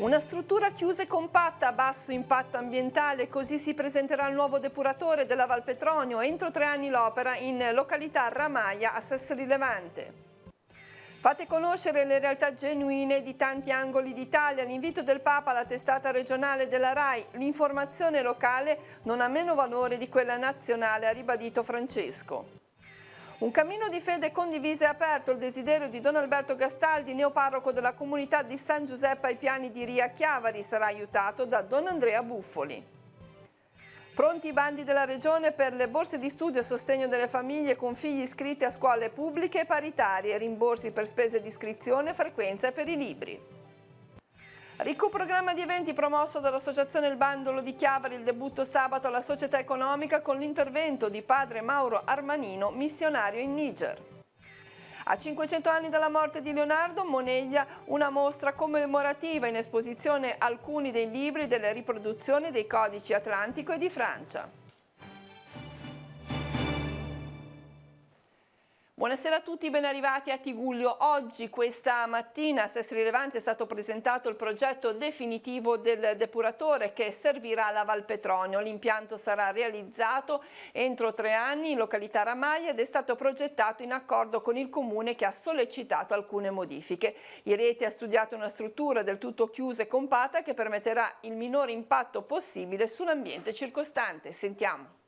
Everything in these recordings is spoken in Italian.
Una struttura chiusa e compatta a basso impatto ambientale, così si presenterà il nuovo depuratore della Val Petronio. Entro 3 anni l'opera in località Ramaia a Sestri Levante. Fate conoscere le realtà genuine di tanti angoli d'Italia. L'invito del Papa alla testata regionale della RAI. L'informazione locale non ha meno valore di quella nazionale, ha ribadito Francesco. Un cammino di fede condiviso e aperto, il desiderio di Don Alberto Gastaldi, neoparroco della comunità di San Giuseppe ai Piani di Ria Chiavari, sarà aiutato da Don Andrea Buffoli. Pronti i bandi della Regione per le borse di studio a sostegno delle famiglie con figli iscritti a scuole pubbliche e paritarie, rimborsi per spese di iscrizione, frequenza e per i libri. Ricco programma di eventi promosso dall'Associazione Il Bandolo di Chiavari, il debutto sabato alla Società Economica con l'intervento di padre Mauro Armanino, missionario in Niger. A 500 anni dalla morte di Leonardo, Moneglia, una mostra commemorativa in esposizione alcuni dei libri delle riproduzioni dei codici Atlantico e di Francia. Buonasera a tutti, ben arrivati a Tigullio. Oggi, questa mattina, a Sestri Levante è stato presentato il progetto definitivo del depuratore che servirà la Val Petronio. L'impianto sarà realizzato entro 3 anni in località Ramaia ed è stato progettato in accordo con il comune che ha sollecitato alcune modifiche. Ireti ha studiato una struttura del tutto chiusa e compatta che permetterà il minore impatto possibile sull'ambiente circostante. Sentiamo.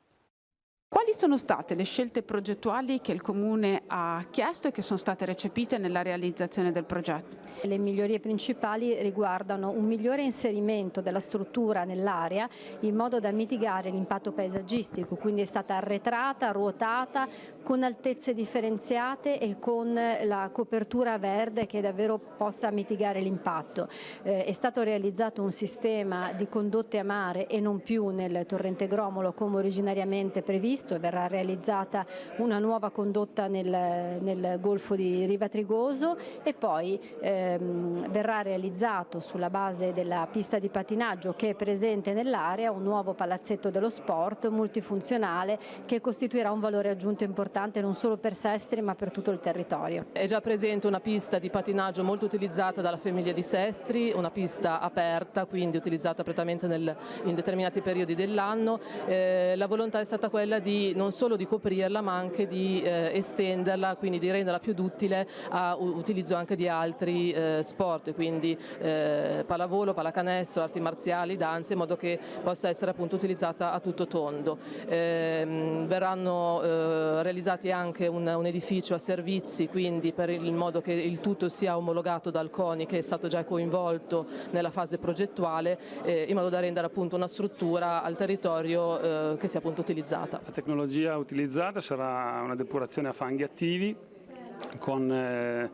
Quali sono state le scelte progettuali che il Comune ha chiesto e che sono state recepite nella realizzazione del progetto? Le migliorie principali riguardano un migliore inserimento della struttura nell'area in modo da mitigare l'impatto paesaggistico, quindi è stata arretrata, ruotata, con altezze differenziate e con la copertura verde che davvero possa mitigare l'impatto. È stato realizzato un sistema di condotte a mare e non più nel torrente Gromolo come originariamente previsto. Verrà realizzata una nuova condotta nel golfo di Riva Trigoso e poi verrà realizzato sulla base della pista di patinaggio che è presente nell'area un nuovo palazzetto dello sport multifunzionale che costituirà un valore aggiunto importante non solo per Sestri ma per tutto il territorio. È già presente una pista di patinaggio molto utilizzata dalla famiglia di Sestri, una pista aperta, quindi utilizzata prettamente in determinati periodi dell'anno. La volontà è stata quella non solo di coprirla ma anche di estenderla, quindi di renderla più duttile a utilizzo anche di altri sport, quindi pallavolo, pallacanestro, arti marziali, danze, in modo che possa essere appunto utilizzata a tutto tondo. Verranno realizzati anche un edificio a servizi, quindi per il modo che il tutto sia omologato dal CONI che è stato già coinvolto nella fase progettuale, in modo da rendere appunto una struttura al territorio che sia appunto utilizzata. La tecnologia utilizzata sarà una depurazione a fanghi attivi con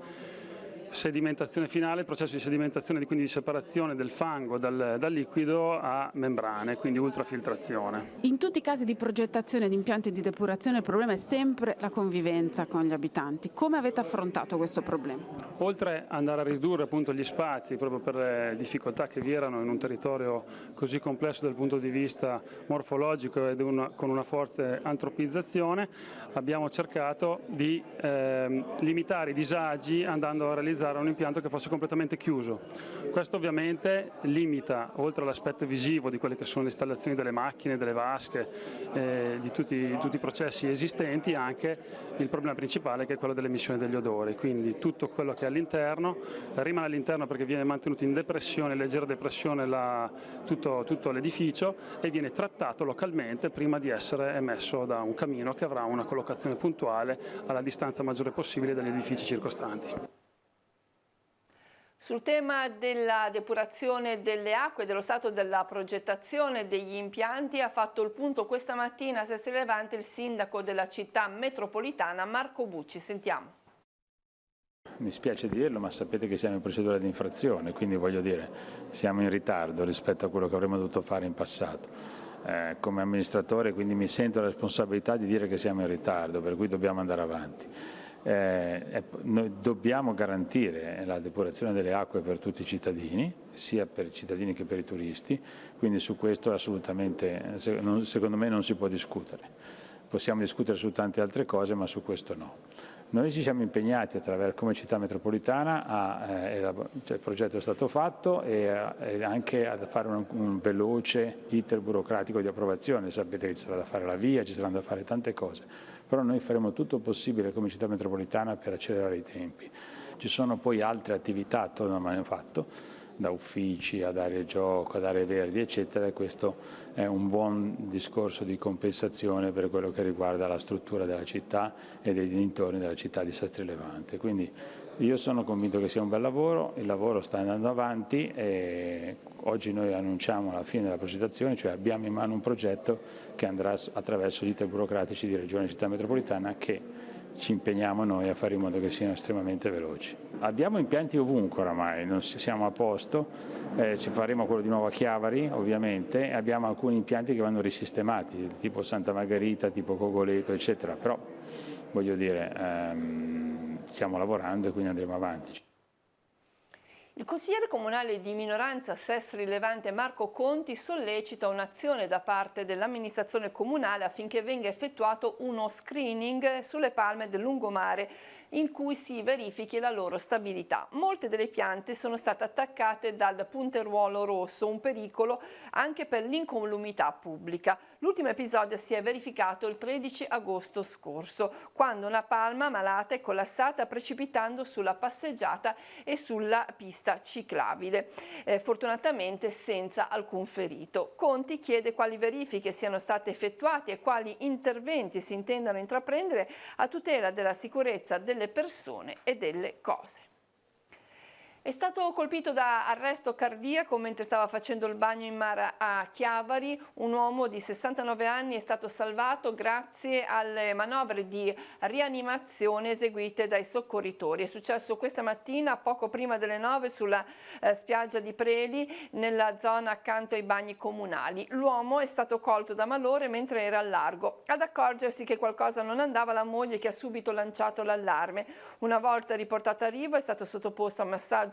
sedimentazione finale, il processo di sedimentazione quindi di separazione del fango dal liquido a membrane, quindi ultrafiltrazione. In tutti i casi di progettazione di impianti di depurazione il problema è sempre la convivenza con gli abitanti. Come avete affrontato questo problema? Oltre ad andare a ridurre appunto gli spazi proprio per le difficoltà che vi erano in un territorio così complesso dal punto di vista morfologico e con una forte antropizzazione, abbiamo cercato di limitare i disagi andando a realizzare un impianto che fosse completamente chiuso. Questo ovviamente limita, oltre all'aspetto visivo di quelle che sono le installazioni delle macchine, delle vasche, di tutti i processi esistenti, anche il problema principale che è quello dell'emissione degli odori. Quindi tutto quello che è all'interno rimane all'interno perché viene mantenuto in depressione, leggera depressione tutto l'edificio e viene trattato localmente prima di essere emesso da un camino che avrà una collocazione puntuale alla distanza maggiore possibile dagli edifici circostanti. Sul tema della depurazione delle acque e dello stato della progettazione degli impianti ha fatto il punto questa mattina a Sestri Levante il sindaco della città metropolitana Marco Bucci. Sentiamo. Mi spiace dirlo, ma sapete che siamo in procedura di infrazione, quindi voglio dire, siamo in ritardo rispetto a quello che avremmo dovuto fare in passato. Come amministratore quindi mi sento la responsabilità di dire che siamo in ritardo, per cui dobbiamo andare avanti. Noi dobbiamo garantire la depurazione delle acque per tutti i cittadini, sia per i cittadini che per i turisti, quindi su questo assolutamente, secondo me non si può discutere. Possiamo discutere su tante altre cose, ma su questo no. Noi ci siamo impegnati come città metropolitana, il progetto è stato fatto e anche a fare un veloce iter burocratico di approvazione. Sapete che ci sarà da fare la via, ci saranno da fare tante cose, però noi faremo tutto il possibile come città metropolitana per accelerare i tempi. Ci sono poi altre attività attorno al manufatto, da uffici ad aree gioco, ad aree verdi, eccetera, e questo è un buon discorso di compensazione per quello che riguarda la struttura della città e dei dintorni della città di Sestri Levante. Quindi io sono convinto che sia un bel lavoro, il lavoro sta andando avanti e oggi noi annunciamo la fine della progettazione, cioè abbiamo in mano un progetto che andrà attraverso gli iter burocratici di Regione e Città Metropolitana che ci impegniamo noi a fare in modo che siano estremamente veloci. Abbiamo impianti ovunque oramai, non siamo a posto, ci faremo quello di Nuova Chiavari ovviamente, e abbiamo alcuni impianti che vanno risistemati, tipo Santa Margherita, tipo Cogoleto, eccetera, però voglio dire, stiamo lavorando e quindi andremo avanti. Il consigliere comunale di minoranza Sestri Levante Marco Conti sollecita un'azione da parte dell'amministrazione comunale affinché venga effettuato uno screening sulle palme del lungomare in cui si verifichi la loro stabilità. Molte delle piante sono state attaccate dal punteruolo rosso, un pericolo anche per l'incolumità pubblica. L'ultimo episodio si è verificato il 13 agosto scorso, quando una palma malata è collassata precipitando sulla passeggiata e sulla pista ciclabile, fortunatamente senza alcun ferito. Conti chiede quali verifiche siano state effettuate e quali interventi si intendano intraprendere a tutela della sicurezza delle persone e delle cose. È stato colpito da arresto cardiaco mentre stava facendo il bagno in mare a Chiavari. Un uomo di 69 anni è stato salvato grazie alle manovre di rianimazione eseguite dai soccorritori. È successo questa mattina poco prima delle 9 sulla spiaggia di Preli, nella zona accanto ai bagni comunali. L'uomo è stato colto da malore mentre era al largo. Ad accorgersi che qualcosa non andava la moglie, che ha subito lanciato l'allarme. Una volta riportato a riva è stato sottoposto a massaggio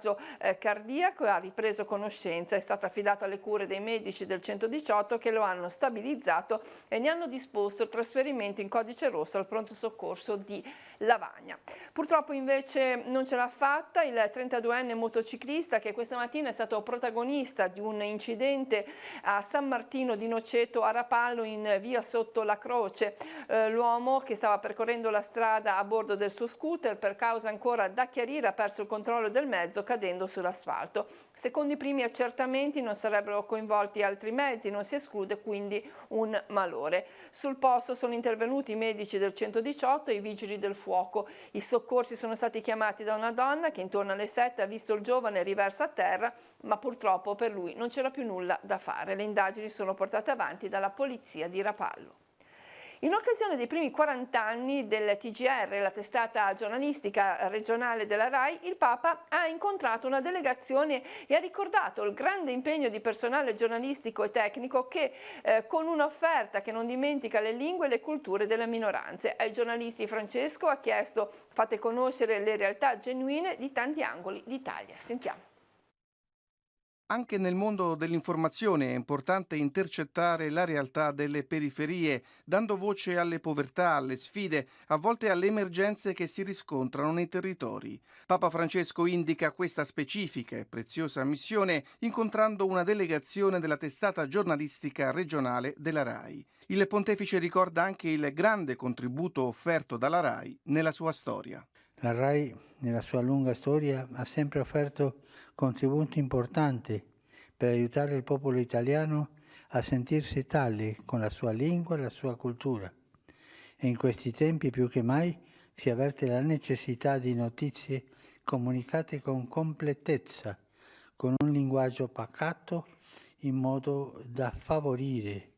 cardiaco e ha ripreso conoscenza. È stato affidato alle cure dei medici del 118 che lo hanno stabilizzato e ne hanno disposto il trasferimento in codice rosso al pronto soccorso di Lavagna. Purtroppo invece non ce l'ha fatta il 32enne motociclista che questa mattina è stato protagonista di un incidente a San Martino di Noceto a Rapallo in via Sotto la Croce. L'uomo che stava percorrendo la strada a bordo del suo scooter, per causa ancora da chiarire, ha perso il controllo del mezzo cadendo sull'asfalto. Secondo i primi accertamenti non sarebbero coinvolti altri mezzi, non si esclude quindi un malore. Sul posto sono intervenuti i medici del 118 e i vigili del fuoco. I soccorsi sono stati chiamati da una donna che intorno alle 7 ha visto il giovane riverso a terra, ma purtroppo per lui non c'era più nulla da fare. Le indagini sono portate avanti dalla polizia di Rapallo. In occasione dei primi 40 anni del TGR, la testata giornalistica regionale della RAI, il Papa ha incontrato una delegazione e ha ricordato il grande impegno di personale giornalistico e tecnico che, con un'offerta che non dimentica le lingue e le culture delle minoranze. Ai giornalisti Francesco ha chiesto: fate conoscere le realtà genuine di tanti angoli d'Italia. Sentiamo. Anche nel mondo dell'informazione è importante intercettare la realtà delle periferie, dando voce alle povertà, alle sfide, a volte alle emergenze che si riscontrano nei territori. Papa Francesco indica questa specifica e preziosa missione incontrando una delegazione della testata giornalistica regionale della RAI. Il pontefice ricorda anche il grande contributo offerto dalla RAI nella sua storia. La RAI, nella sua lunga storia, ha sempre offerto contributi importanti per aiutare il popolo italiano a sentirsi tale con la sua lingua e la sua cultura. E in questi tempi più che mai si avverte la necessità di notizie comunicate con completezza, con un linguaggio pacato, in modo da favorire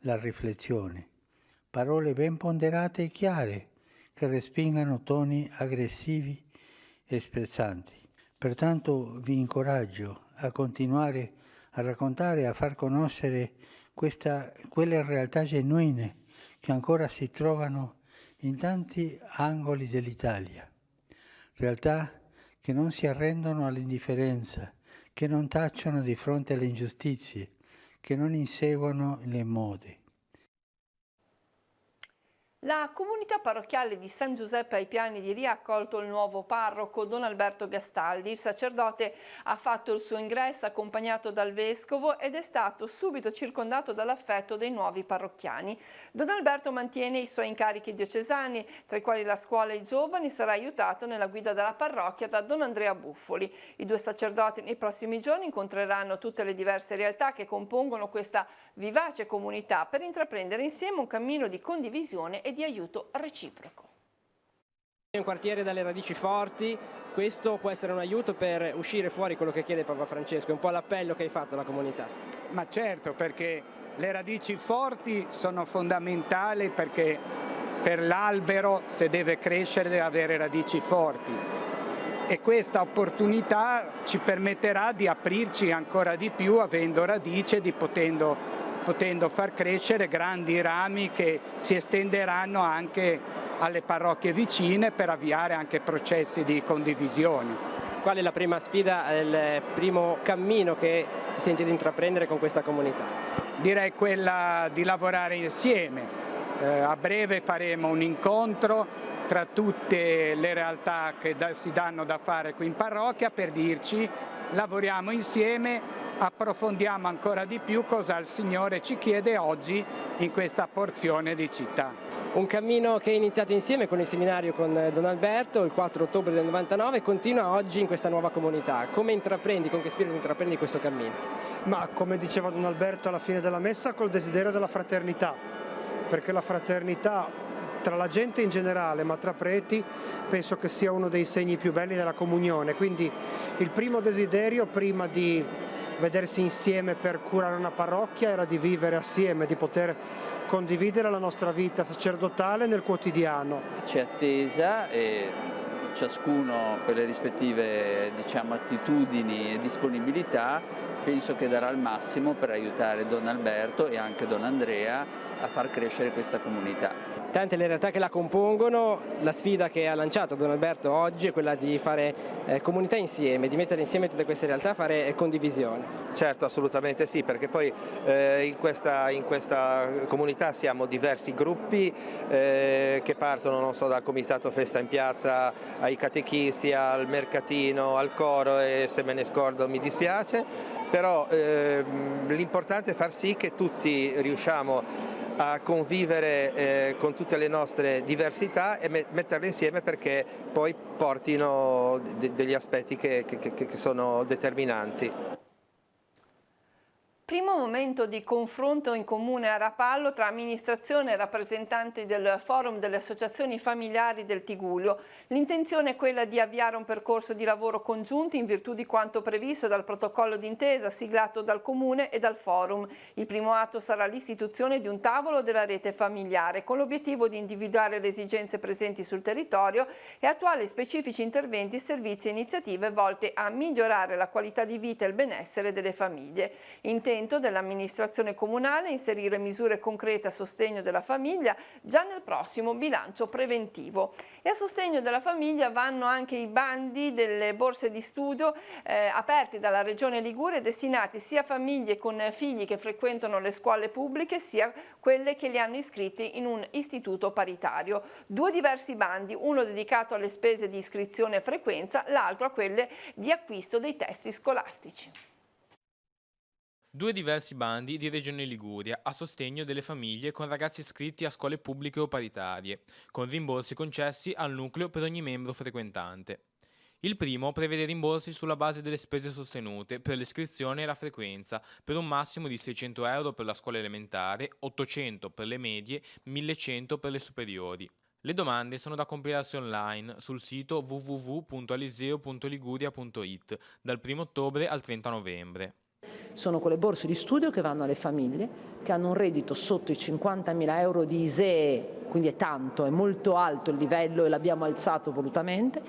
la riflessione. Parole ben ponderate e chiare, che respingano toni aggressivi e sprezzanti. Pertanto vi incoraggio a continuare a raccontare e a far conoscere quelle realtà genuine che ancora si trovano in tanti angoli dell'Italia. Realtà che non si arrendono all'indifferenza, che non tacciono di fronte alle ingiustizie, che non inseguono le mode. La comunità parrocchiale di San Giuseppe ai Piani di Ria ha accolto il nuovo parroco Don Alberto Gastaldi. Il sacerdote ha fatto il suo ingresso accompagnato dal vescovo ed è stato subito circondato dall'affetto dei nuovi parrocchiani. Don Alberto mantiene i suoi incarichi diocesani, tra i quali la scuola ai giovani, sarà aiutato nella guida della parrocchia da Don Andrea Buffoli. I due sacerdoti nei prossimi giorni incontreranno tutte le diverse realtà che compongono questa vivace comunità per intraprendere insieme un cammino di condivisione e di aiuto reciproco. È un quartiere dalle radici forti, questo può essere un aiuto per uscire fuori quello che chiede Papa Francesco, è un po' l'appello che hai fatto alla comunità. Ma certo, perché le radici forti sono fondamentali, perché per l'albero, se deve crescere, deve avere radici forti. E questa opportunità ci permetterà di aprirci ancora di più, avendo radice, potendo far crescere grandi rami che si estenderanno anche alle parrocchie vicine per avviare anche processi di condivisione. Qual è la prima sfida, il primo cammino che ti senti di intraprendere con questa comunità? Direi quella di lavorare insieme. A breve faremo un incontro tra tutte le realtà che si danno da fare qui in parrocchia per dirci: lavoriamo insieme, approfondiamo ancora di più cosa il Signore ci chiede oggi in questa porzione di città. Un cammino che è iniziato insieme con il seminario con Don Alberto il 4 ottobre del 99 e continua oggi in questa nuova comunità. Come intraprendi, con che spirito intraprendi questo cammino? Ma come diceva Don Alberto alla fine della messa, col desiderio della fraternità, perché la fraternità tra la gente in generale, ma tra preti, penso che sia uno dei segni più belli della comunione. Quindi il primo desiderio, prima di vedersi insieme per curare una parrocchia, era di vivere assieme, di poter condividere la nostra vita sacerdotale nel quotidiano. C'è attesa e ciascuno per le rispettive attitudini e disponibilità penso che darà il massimo per aiutare Don Alberto e anche Don Andrea a far crescere questa comunità. Tante le realtà che la compongono, la sfida che ha lanciato Don Alberto oggi è quella di fare comunità insieme, di mettere insieme tutte queste realtà, fare condivisione. Certo, assolutamente sì, perché poi in questa comunità siamo diversi gruppi che partono, non so, dal comitato Festa in Piazza ai catechisti, al mercatino, al coro, e se me ne scordo mi dispiace, però l'importante è far sì che tutti riusciamo a convivere con tutte le nostre diversità e metterle insieme, perché poi portino degli aspetti che sono determinanti. Primo momento di confronto in comune a Rapallo tra amministrazione e rappresentanti del forum delle associazioni familiari del Tigullio. L'intenzione è quella di avviare un percorso di lavoro congiunto in virtù di quanto previsto dal protocollo d'intesa siglato dal comune e dal forum. Il primo atto sarà l'istituzione di un tavolo della rete familiare con l'obiettivo di individuare le esigenze presenti sul territorio e attuare specifici interventi, servizi e iniziative volte a migliorare la qualità di vita e il benessere delle famiglie. Intento dell'amministrazione comunale è inserire misure concrete a sostegno della famiglia già nel prossimo bilancio preventivo. E a sostegno della famiglia vanno anche i bandi delle borse di studio aperti dalla Regione Liguria, destinati sia a famiglie con figli che frequentano le scuole pubbliche sia quelle che li hanno iscritti in un istituto paritario. Due diversi bandi, uno dedicato alle spese di iscrizione e frequenza, l'altro a quelle di acquisto dei testi scolastici. Due diversi bandi di Regione Liguria a sostegno delle famiglie con ragazzi iscritti a scuole pubbliche o paritarie, con rimborsi concessi al nucleo per ogni membro frequentante. Il primo prevede rimborsi sulla base delle spese sostenute per l'iscrizione e la frequenza, per un massimo di 600 euro per la scuola elementare, 800 per le medie, 1100 per le superiori. Le domande sono da compilarsi online sul sito www.aliseo.liguria.it dal 1 ottobre al 30 novembre. Sono quelle borse di studio che vanno alle famiglie che hanno un reddito sotto i 50.000 euro di ISEE, quindi è tanto, è molto alto il livello e l'abbiamo alzato volutamente,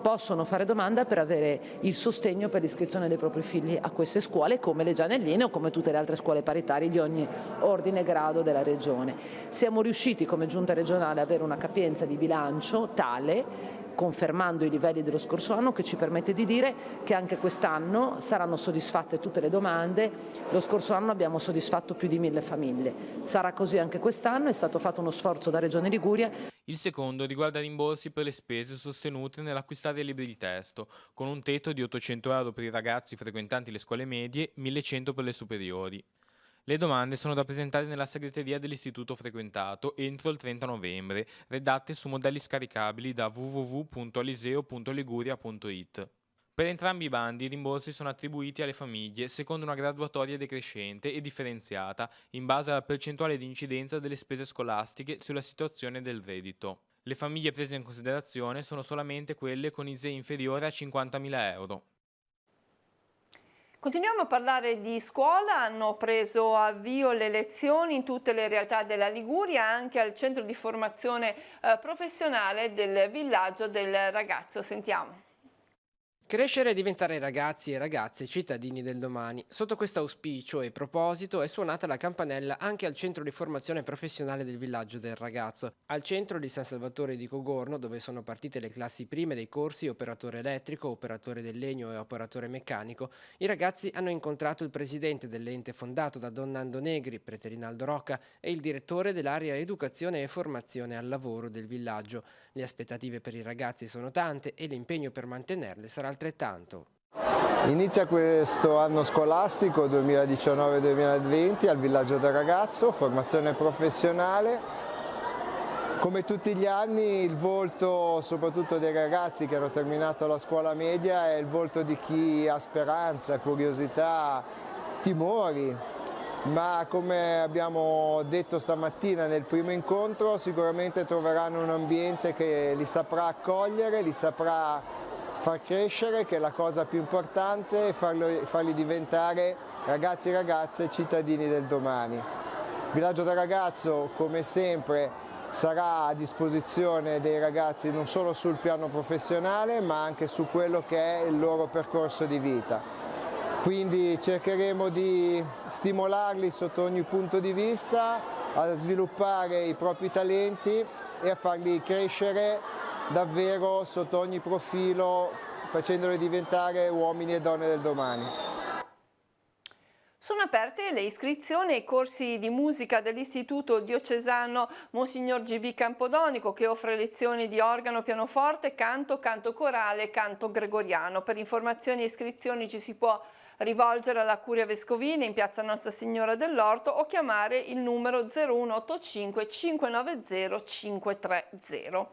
possono fare domanda per avere il sostegno per l'iscrizione dei propri figli a queste scuole, come le Gianelline o come tutte le altre scuole paritarie di ogni ordine e grado della Regione. Siamo riusciti come Giunta regionale ad avere una capienza di bilancio tale confermando i livelli dello scorso anno, che ci permette di dire che anche quest'anno saranno soddisfatte tutte le domande. Lo scorso anno abbiamo soddisfatto più di 1000 famiglie. Sarà così anche quest'anno, è stato fatto uno sforzo da Regione Liguria. Il secondo riguarda rimborsi per le spese sostenute nell'acquistare libri di testo, con un tetto di 800 euro per i ragazzi frequentanti le scuole medie, 1100 per le superiori. Le domande sono da presentare nella segreteria dell'istituto frequentato entro il 30 novembre, redatte su modelli scaricabili da www.aliseo.liguria.it. Per entrambi i bandi i rimborsi sono attribuiti alle famiglie secondo una graduatoria decrescente e differenziata in base alla percentuale di incidenza delle spese scolastiche sulla situazione del reddito. Le famiglie prese in considerazione sono solamente quelle con ISEE inferiore a 50.000 euro. Continuiamo a parlare di scuola. Hanno preso avvio le lezioni in tutte le realtà della Liguria, anche al centro di formazione professionale del villaggio del ragazzo. Sentiamo. Crescere e diventare ragazzi e ragazze cittadini del domani. Sotto questo auspicio e proposito è suonata la campanella anche al centro di formazione professionale del villaggio del ragazzo. Al centro di San Salvatore di Cogorno, dove sono partite le classi prime dei corsi operatore elettrico, operatore del legno e operatore meccanico, i ragazzi hanno incontrato il presidente dell'ente fondato da Don Nando Negri, prete Rinaldo Rocca, e il direttore dell'area educazione e formazione al lavoro del villaggio. Le aspettative per i ragazzi sono tante e l'impegno per mantenerle sarà altrettanto. Inizia questo anno scolastico 2019-2020 al villaggio del ragazzo, formazione professionale. Come tutti gli anni il volto soprattutto dei ragazzi che hanno terminato la scuola media è il volto di chi ha speranza, curiosità, timori. Ma come abbiamo detto stamattina nel primo incontro, sicuramente troveranno un ambiente che li saprà accogliere, li saprà far crescere, che è la cosa più importante, e farli diventare ragazzi e ragazze cittadini del domani. Il villaggio del ragazzo, come sempre, sarà a disposizione dei ragazzi non solo sul piano professionale, ma anche su quello che è il loro percorso di vita. Quindi cercheremo di stimolarli sotto ogni punto di vista, a sviluppare i propri talenti e a farli crescere davvero sotto ogni profilo, facendoli diventare uomini e donne del domani. Sono aperte le iscrizioni ai corsi di musica dell'Istituto Diocesano Monsignor GB Campodonico, che offre lezioni di organo, pianoforte, canto, canto corale e canto gregoriano. Per informazioni e iscrizioni ci si può rivolgere alla Curia Vescovile in piazza Nostra Signora dell'Orto o chiamare il numero 0185 590 530.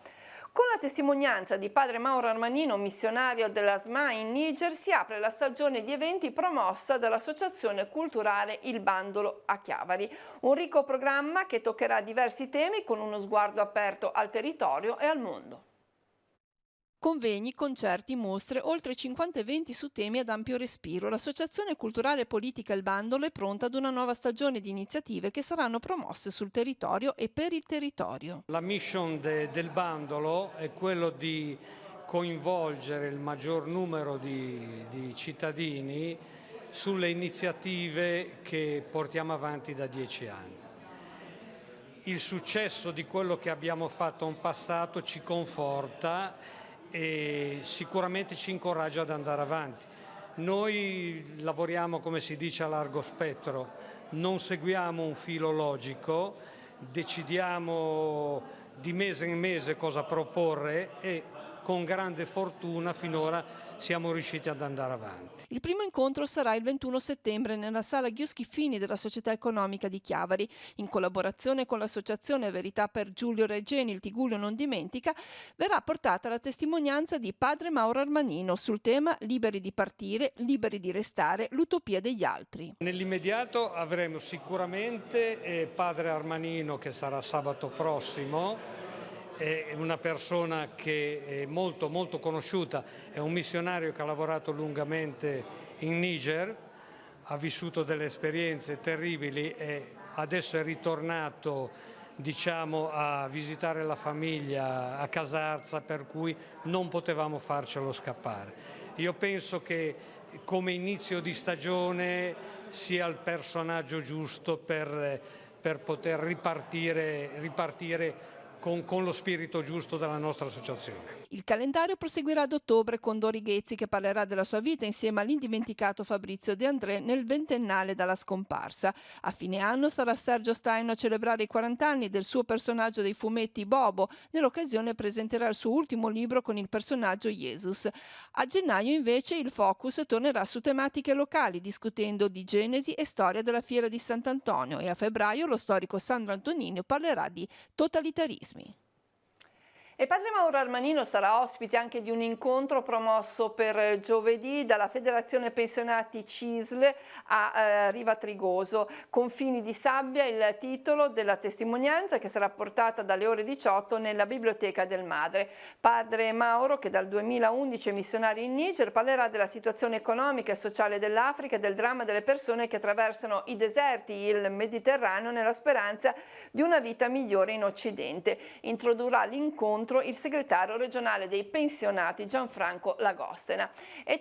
Con la testimonianza di padre Mauro Armanino, missionario della SMA in Niger, si apre la stagione di eventi promossa dall'Associazione Culturale Il Bandolo a Chiavari. Un ricco programma che toccherà diversi temi con uno sguardo aperto al territorio e al mondo. Convegni, concerti, mostre, oltre 50 eventi su temi ad ampio respiro. L'Associazione Culturale Politica Il Bandolo è pronta ad una nuova stagione di iniziative che saranno promosse sul territorio e per il territorio. La mission del Bandolo è quello di coinvolgere il maggior numero di cittadini sulle iniziative che portiamo avanti da 10 anni. Il successo di quello che abbiamo fatto in passato ci conforta e sicuramente ci incoraggia ad andare avanti. Noi lavoriamo, come si dice, a largo spettro, non seguiamo un filo logico, decidiamo di mese in mese cosa proporre e con grande fortuna finora siamo riusciti ad andare avanti. Il primo incontro sarà il 21 settembre nella sala Ghioschiffini della Società Economica di Chiavari. In collaborazione con l'associazione Verità per Giulio Regeni, il Tigullio non dimentica, verrà portata la testimonianza di padre Mauro Armanino sul tema liberi di partire, liberi di restare, l'utopia degli altri. Nell'immediato avremo sicuramente padre Armanino, che sarà sabato prossimo. È una persona che è molto conosciuta, è un missionario che ha lavorato lungamente in Niger, ha vissuto delle esperienze terribili e adesso è ritornato, diciamo, a visitare la famiglia a Casarza, per cui non potevamo farcelo scappare. Io penso che come inizio di stagione sia il personaggio giusto per poter ripartire con lo spirito giusto della nostra associazione. Il calendario proseguirà ad ottobre con Dori Ghezzi che parlerà della sua vita insieme all'indimenticato Fabrizio De André nel ventennale dalla scomparsa. A fine anno sarà Sergio Staino a celebrare i 40 anni del suo personaggio dei fumetti Bobo. Nell'occasione presenterà il suo ultimo libro con il personaggio Jesus. A gennaio invece il focus tornerà su tematiche locali discutendo di genesi e storia della Fiera di Sant'Antonio e a febbraio lo storico Sandro Antonino parlerà di totalitarismi. E padre Mauro Armanino sarà ospite anche di un incontro promosso per giovedì dalla Federazione Pensionati CISL a Riva Trigoso. Confini di sabbia, il titolo della testimonianza che sarà portata dalle ore 18 nella Biblioteca del Madre. Padre Mauro, che dal 2011 è missionario in Niger, parlerà della situazione economica e sociale dell'Africa e del dramma delle persone che attraversano i deserti, il Mediterraneo, nella speranza di una vita migliore in Occidente. Introdurrà l'incontro il segretario regionale dei pensionati Gianfranco Lagostena. E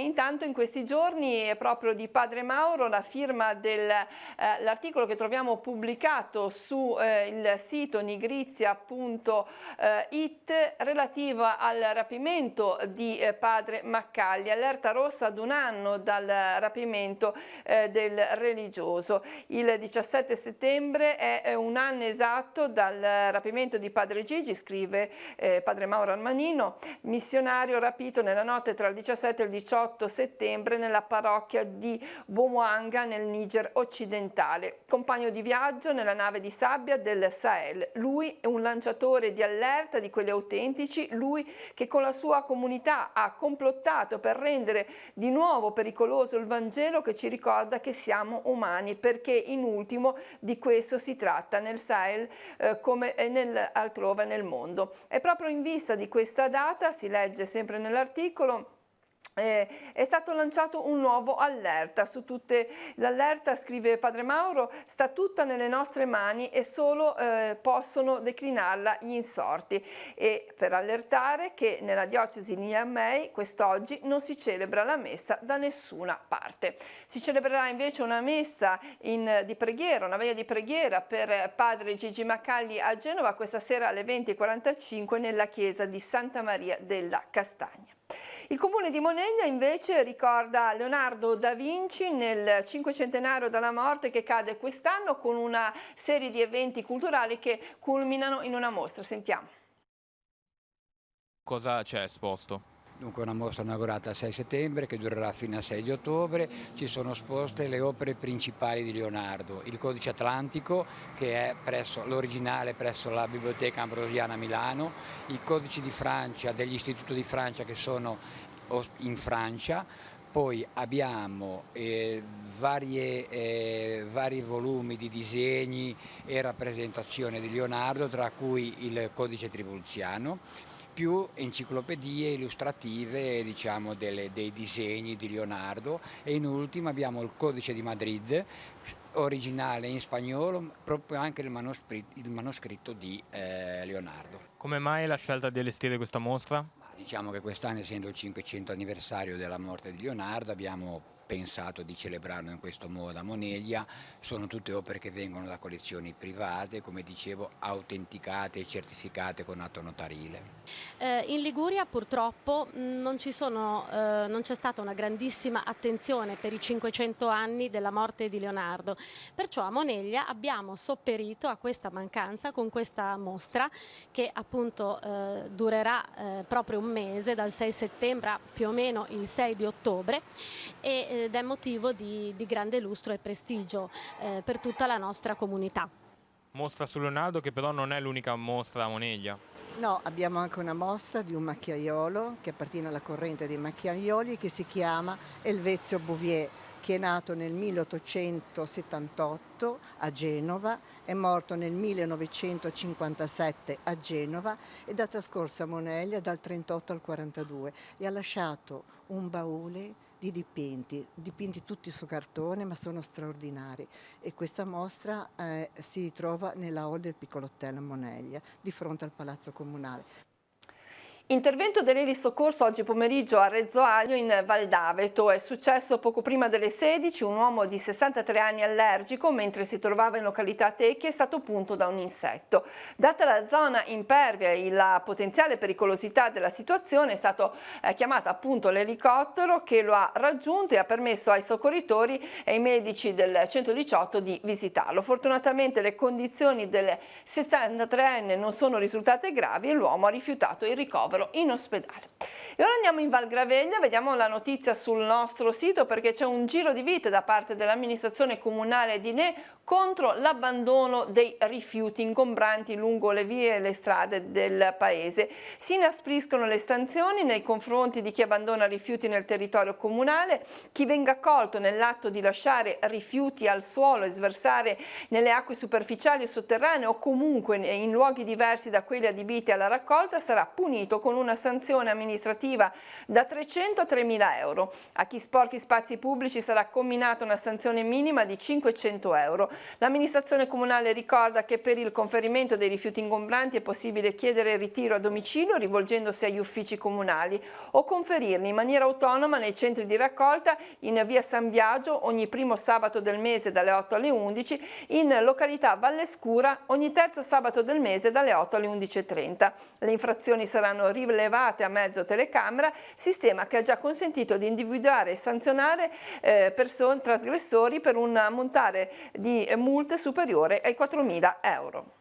intanto in questi giorni è proprio di padre Mauro la firma dell'articolo che troviamo pubblicato su il sito nigrizia.it relativa al rapimento di padre Maccalli, allerta rossa ad un anno dal rapimento del religioso. Il 17 settembre è un anno esatto dal rapimento di padre Gigi, scrive padre Mauro Armanino, missionario rapito nella notte tra il 17 e il 18 settembre nella parrocchia di Bomuanga nel Niger occidentale. Compagno di viaggio nella nave di sabbia del Sahel. Lui è un lanciatore di allerta di quelli autentici, lui che con la sua comunità ha complottato per rendere di nuovo pericoloso il Vangelo che ci ricorda che siamo umani, perché in ultimo di questo si tratta nel Sahel come altrove nel mondo. E proprio in vista di questa data, si legge sempre nell'articolo, è stato lanciato un nuovo allerta su tutte. L'allerta, scrive padre Mauro, sta tutta nelle nostre mani e solo possono declinarla gli insorti, e per allertare che nella diocesi di Niamey quest'oggi non si celebra la messa da nessuna parte. Si celebrerà invece una messa di preghiera, una veglia di preghiera per padre Gigi Maccalli a Genova questa sera alle 20:45 nella chiesa di Santa Maria della Castagna. Il comune di Moneglia invece ricorda Leonardo da Vinci nel 500° dalla morte che cade quest'anno con una serie di eventi culturali che culminano in una mostra. Sentiamo. Cosa c'è esposto? Dunque una mostra inaugurata il 6 settembre che durerà fino al 6 di ottobre, ci sono esposte le opere principali di Leonardo, il Codice Atlantico che è l'originale presso la Biblioteca Ambrosiana a Milano, i codici di Francia, degli istituti di Francia che sono in Francia, poi abbiamo vari volumi di disegni e rappresentazioni di Leonardo, tra cui il Codice Tribulziano, più enciclopedie illustrative dei disegni di Leonardo, e in ultimo abbiamo il Codice di Madrid originale in spagnolo, proprio anche il manoscritto di Leonardo. Come mai la scelta di allestire questa mostra? Diciamo che quest'anno, essendo il 500 anniversario della morte di Leonardo, abbiamo pensato di celebrarlo in questo modo a Moneglia. Sono tutte opere che vengono da collezioni private, come dicevo, autenticate e certificate con atto notarile. In Liguria purtroppo non c'è stata una grandissima attenzione per i 500 anni della morte di Leonardo, perciò a Moneglia abbiamo sopperito a questa mancanza con questa mostra che appunto durerà proprio un mese, dal 6 settembre a più o meno il 6 di ottobre, ed è motivo di grande lustro e prestigio per tutta la nostra comunità. Mostra su Leonardo che però non è l'unica mostra a Moneglia. No, abbiamo anche una mostra di un macchiaiolo che appartiene alla corrente dei macchiaioli che si chiama Elvezio Bouvier, che è nato nel 1878 a Genova, è morto nel 1957 a Genova ed ha trascorso a Moneglia dal 38 al 42 e ha lasciato un baule di dipinti tutti su cartone, ma sono straordinari, e questa mostra si trova nella hall del Piccolo Hotel a Moneglia, di fronte al Palazzo Comunale. Intervento dell'Eli Soccorso oggi pomeriggio a Rezzo Aglio in Val d'Aveto. È successo poco prima delle 16, un uomo di 63 anni allergico, mentre si trovava in località Tecchi, è stato punto da un insetto. Data la zona impervia e la potenziale pericolosità della situazione, è stato chiamato appunto l'elicottero che lo ha raggiunto e ha permesso ai soccorritori e ai medici del 118 di visitarlo. Fortunatamente le condizioni del 63enne non sono risultate gravi e l'uomo ha rifiutato il ricovero in ospedale. E ora andiamo in Val Gravegna, vediamo la notizia sul nostro sito perché c'è un giro di vite da parte dell'amministrazione comunale di Ne contro l'abbandono dei rifiuti ingombranti lungo le vie e le strade del paese. Si inaspriscono le sanzioni nei confronti di chi abbandona rifiuti nel territorio comunale, chi venga accolto nell'atto di lasciare rifiuti al suolo e sversare nelle acque superficiali o sotterranee o comunque in luoghi diversi da quelli adibiti alla raccolta sarà punito con una sanzione amministrativa da 300 a 3.000 euro. A chi sporchi spazi pubblici sarà comminata una sanzione minima di 500 euro. L'amministrazione comunale ricorda che per il conferimento dei rifiuti ingombranti è possibile chiedere il ritiro a domicilio rivolgendosi agli uffici comunali o conferirli in maniera autonoma nei centri di raccolta in via San Biagio ogni primo sabato del mese dalle 8 alle 11, in località Valle Scura ogni terzo sabato del mese dalle 8 alle 11:30. Le infrazioni saranno rilevate a mezzo telecamera, sistema che ha già consentito di individuare e sanzionare trasgressori per un ammontare di multe superiore ai 4.000 euro.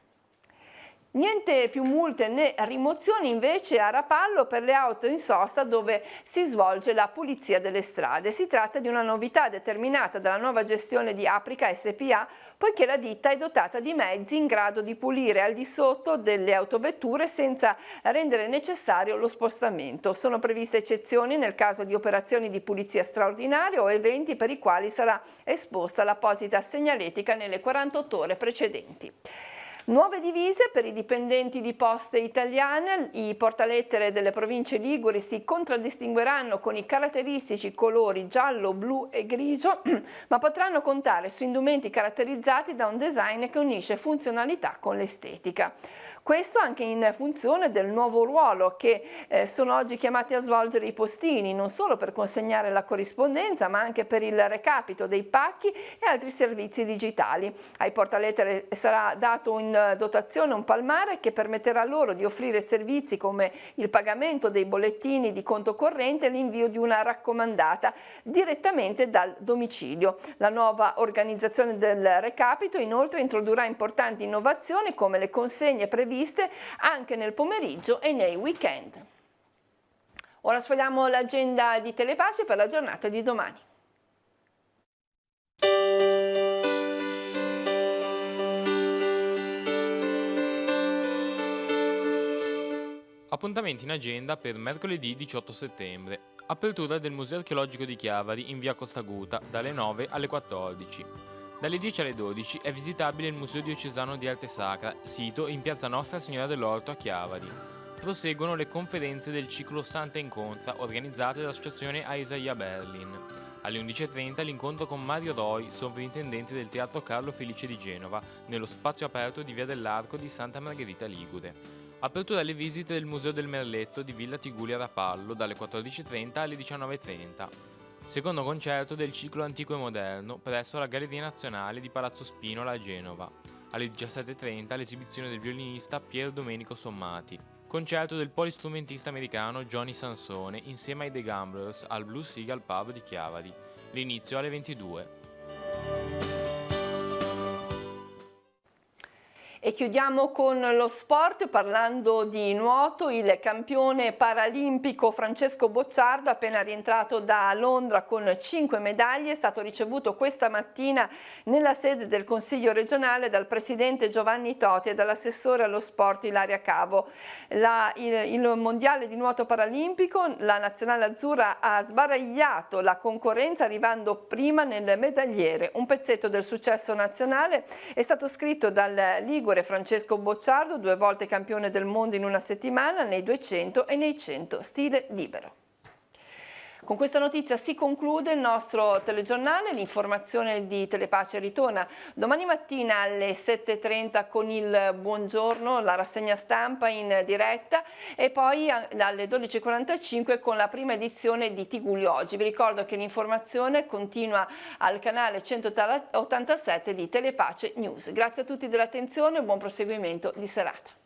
Niente più multe né rimozioni invece a Rapallo per le auto in sosta dove si svolge la pulizia delle strade. Si tratta di una novità determinata dalla nuova gestione di Aprica SPA, poiché la ditta è dotata di mezzi in grado di pulire al di sotto delle autovetture senza rendere necessario lo spostamento. Sono previste eccezioni nel caso di operazioni di pulizia straordinaria o eventi per i quali sarà esposta l'apposita segnaletica nelle 48 ore precedenti. Nuove divise per i dipendenti di Poste Italiane. I portalettere delle province liguri si contraddistingueranno con i caratteristici colori giallo, blu e grigio, ma potranno contare su indumenti caratterizzati da un design che unisce funzionalità con l'estetica. Questo anche in funzione del nuovo ruolo che sono oggi chiamati a svolgere i postini, non solo per consegnare la corrispondenza, ma anche per il recapito dei pacchi e altri servizi digitali. Ai portalettere sarà dato in dotazione un palmare che permetterà loro di offrire servizi come il pagamento dei bollettini di conto corrente e l'invio di una raccomandata direttamente dal domicilio. La nuova organizzazione del recapito inoltre introdurrà importanti innovazioni come le consegne previste anche nel pomeriggio e nei weekend. Ora sfogliamo l'agenda di Telepace per la giornata di domani. Appuntamenti in agenda per mercoledì 18 settembre. Apertura del Museo Archeologico di Chiavari in via Costaguta dalle 9 alle 14. Dalle 10 alle 12 è visitabile il Museo Diocesano di Arte Sacra, sito in piazza Nostra Signora dell'Orto a Chiavari. Proseguono le conferenze del ciclo Santa Incontra organizzate dall'associazione Aisaia Berlin. Alle 11:30 l'incontro con Mario Roi, sovrintendente del Teatro Carlo Felice di Genova, nello spazio aperto di via dell'Arco di Santa Margherita Ligure. Apertura alle visite del Museo del Merletto di Villa Tigulia Rapallo dalle 14:30 alle 19:30. Secondo concerto del ciclo Antico e Moderno presso la Galleria Nazionale di Palazzo Spinola a Genova. Alle 17:30 l'esibizione del violinista Pier Domenico Sommati. Concerto del polistrumentista americano Johnny Sansone insieme ai The Gamblers al Blue Seagull Pub di Chiavari. L'inizio alle 22. E chiudiamo con lo sport parlando di nuoto. Il campione paralimpico Francesco Bocciardo, appena rientrato da Londra con 5 medaglie, è stato ricevuto questa mattina nella sede del Consiglio regionale dal presidente Giovanni Toti e dall'assessore allo sport Ilaria Cavo. Il mondiale di nuoto paralimpico, la nazionale azzurra ha sbaragliato la concorrenza arrivando prima nel medagliere. Un pezzetto del successo nazionale è stato scritto dal ligure Francesco Bocciardo, 2 volte campione del mondo in una settimana nei 200 e nei 100 stile libero. Con questa notizia si conclude il nostro telegiornale, l'informazione di Telepace ritorna domani mattina alle 7:30 con il buongiorno, la rassegna stampa in diretta e poi alle 12:45 con la prima edizione di Tigullio Oggi. Vi ricordo che l'informazione continua al canale 187 di Telepace News. Grazie a tutti dell'attenzione e buon proseguimento di serata.